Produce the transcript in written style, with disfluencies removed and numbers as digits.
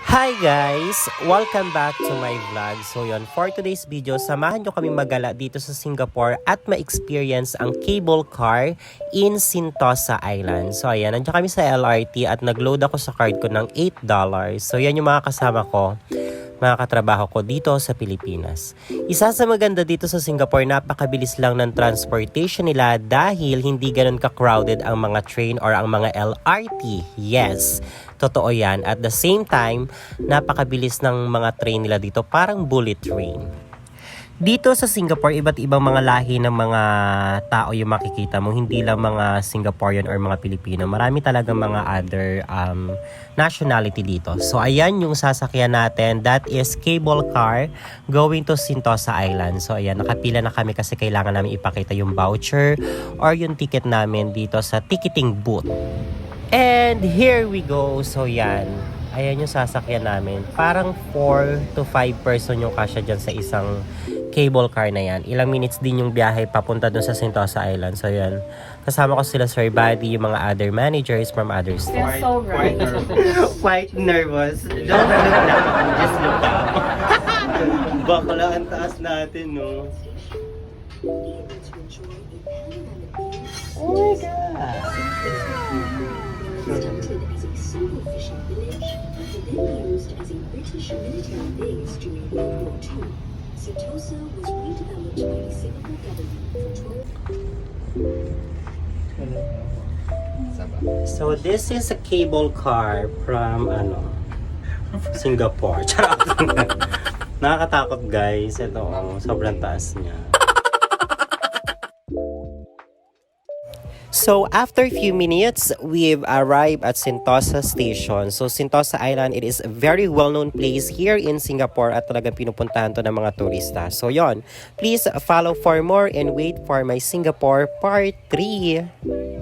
Hi guys! Welcome back to my vlog. So yun, for today's video, samahan nyo kami magala dito sa Singapore at ma-experience ang cable car in Sentosa Island. So ayan, nandiyan kami sa LRT at nag-load ako sa card ko ng $8. So yan yung mga kasama ko, mga katrabaho ko dito sa Pilipinas. Isa sa maganda dito sa Singapore, napakabilis lang ng transportation nila dahil hindi ganun ka-crowded ang mga train or ang mga LRT. Yes, totoo yan. At the same time, napakabilis ng mga train nila dito, parang bullet train. Dito sa Singapore, iba't ibang mga lahi ng mga tao yung makikita mo. Hindi lang mga Singaporean or mga Pilipino. Marami talagang mga other nationality dito. So, ayan yung sasakyan natin. That is cable car going to Sentosa Island. So, ayan, nakapila na kami kasi kailangan namin ipakita yung voucher or yung ticket namin dito sa ticketing booth. And here we go. So, yan. Ayan yung sasakyan namin. Parang 4 to 5 person yung kasya dyan sa isang cable car na yan. Ilang minutes din yung biyahe papunta dun sa Sentosa Island. So yan, kasama ko sila Sir Buddy, yung mga other managers from other stores. So right. Quite nervous. Don't look down. Just look down. Bakla, ang taas natin, no? Oh my God! Started as a single fishing village and then used as a British military base during World War II. Sentosa was redeveloped by the Singapore government for 12. So this is a cable car from Singapore. Charot. Nakakatakot guys. Ito, sobrang taas niya. So after a few minutes, we've arrived at Sentosa Station. So Sentosa Island, it is a very well-known place here in Singapore at talagang pinupuntahan to ng mga turista. So yon, please follow for more and wait for my Singapore Part 3.